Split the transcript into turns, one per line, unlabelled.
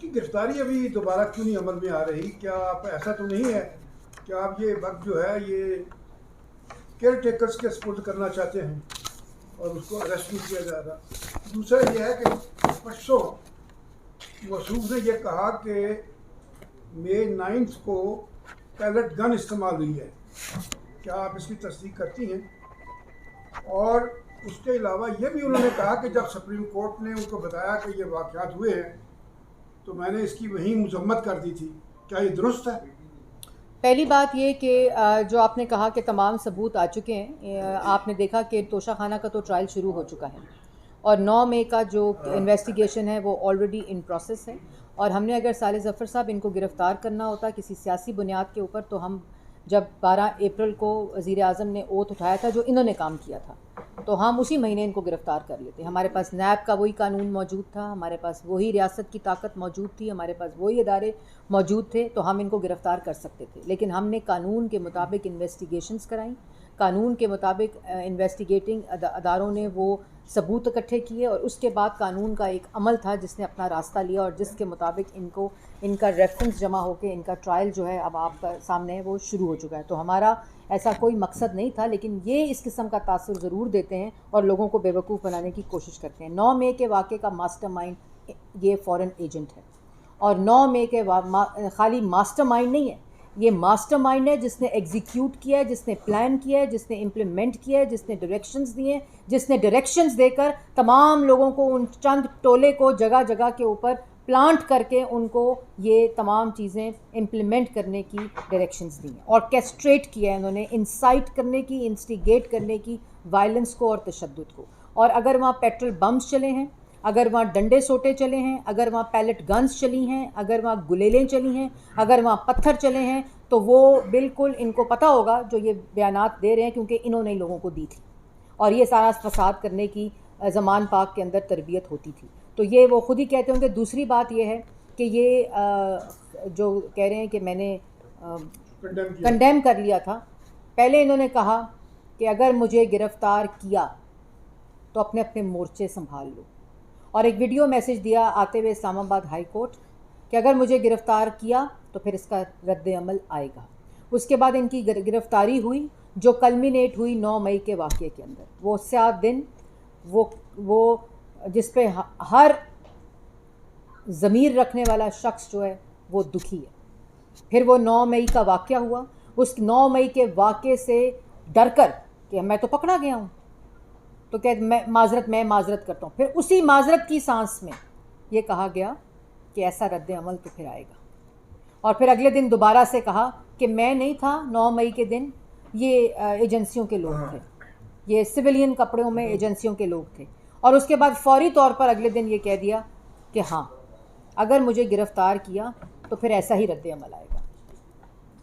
की गिरफ्तारी अभी दोबारा क्यों नहीं अमल में आ रही? क्या आप ऐसा तो नहीं है कि आप ये वक्त जो है ये केयर टेकर्स के सपोर्ट करना चाहते हैं और उसको अरेस्ट नहीं किया जा रहा? दूसरा ये है कि परसों मसूद ने यह कहा कि मई 9 को पैलेट गन इस्तेमाल हुई है। क्या आप इसकी तस्दीक करती हैं? और उसके अलावा ये भी उन्होंने कहा कि जब सुप्रीम कोर्ट ने उनको बताया कि ये वाक़यात हुए हैं तो मैंने इसकी वहीं मजम्मत कर दी थी। क्या ये दुरुस्त है?
पहली बात ये कि जो आपने कहा कि तमाम सबूत आ चुके हैं, आपने देखा कि तोशा खाना का तो ट्रायल शुरू हो चुका है और 9 मई का जो इन्वेस्टिगेशन है वो ऑलरेडी इन प्रोसेस है। और हमने अगर साले ज़फ़र साहब इनको गिरफ़्तार करना होता किसी सियासी बुनियाद के ऊपर तो हम जब 12 अप्रैल को वज़ीर आज़म ने ओथ उठाया था जो इन्होंने काम किया था तो हम उसी महीने इनको गिरफ़्तार कर लेते। हमारे पास नैब का वही कानून मौजूद था, हमारे पास वही रियासत की ताकत मौजूद थी, हमारे पास वही इदारे मौजूद थे, तो हम इनको गिरफ़्तार कर सकते थे। लेकिन हमने कानून के मुताबिक इन्वेस्टिगेशंस कराई, कानून के मुताबिक इन्वेस्टिगेटिंग अदारों ने वो सबूत इकट्ठे किए और उसके बाद कानून का एक अमल था जिसने अपना रास्ता लिया और जिसके मुताबिक इनका रेफरेंस जमा होकर इनका ट्रायल जो है अब आपका सामने है वो शुरू हो चुका है। तो हमारा ऐसा कोई मकसद नहीं था, लेकिन ये इस किस्म का तासुर ज़रूर देते हैं और लोगों को बेवकूफ़ बनाने की कोशिश करते हैं। 9 मई के वाक़े का मास्टरमाइंड ये फ़ॉरेन एजेंट है और 9 मई के खाली मास्टरमाइंड नहीं है, ये मास्टरमाइंड है जिसने एग्जीक्यूट किया है, जिसने प्लान किया है, जिसने इम्प्लीमेंट किया है, जिसने डायरेक्शंस दिए, जिसने डायरेक्शंस देकर तमाम लोगों को उन चंद टोले को जगह जगह के ऊपर प्लांट करके उनको ये तमाम चीज़ें इम्प्लीमेंट करने की डायरेक्शंस दी हैं। ऑर्केस्ट्रेट किया है इन्होंने, इंसाइट करने की, इंस्टिगेट करने की वायलेंस को और तशद्दुद को। और अगर वहाँ पेट्रोल बम्स चले हैं, अगर वहाँ डंडे सोटे चले हैं, अगर वहाँ पैलेट गन्स चली हैं, अगर वहाँ गुलेलें चली हैं, अगर वहाँ पत्थर चले हैं, तो वो बिल्कुल इनको पता होगा जो ये बयानात दे रहे हैं, क्योंकि इन्होंने ही लोगों को दी थी और ये सारा फसाद करने की ज़मान पाक के अंदर तरबियत होती थी। तो ये वो ख़ुद ही कहते होंगे। दूसरी बात ये है कि ये जो कह रहे हैं कि मैंने कंडेम कर लिया था, पहले इन्होंने कहा कि अगर मुझे गिरफ़्तार किया तो अपने अपने मोर्चे संभाल लो, और एक वीडियो मैसेज दिया आते हुए इस्लामाबाद हाई कोर्ट कि अगर मुझे गिरफ़्तार किया तो फिर इसका रद्द अमल आएगा। उसके बाद इनकी गिरफ़्तारी हुई जो कल्मिनेट हुई 9 मई के वाक़े के अंदर। वो स्याद दिन, वो जिस पे हर ज़मीर रखने वाला शख्स जो है वो दुखी है। फिर वो 9 मई का वाक़या हुआ, उस 9 मई के वाक़े से डर कर कि मैं तो पकड़ा गया हूँ, तो क्या मैं माजरत करता हूँ। फिर उसी माजरत की सांस में ये कहा गया कि ऐसा रद्द अमल तो फिर आएगा। और फिर अगले दिन दोबारा से कहा कि मैं नहीं था 9 मई के दिन, ये एजेंसियों के लोग थे, ये सिविलियन कपड़ों में एजेंसियों के लोग थे। और उसके बाद फौरी तौर पर अगले दिन ये कह दिया कि हाँ, अगर मुझे गिरफ़्तार किया तो फिर ऐसा ही रद्द अमल आएगा।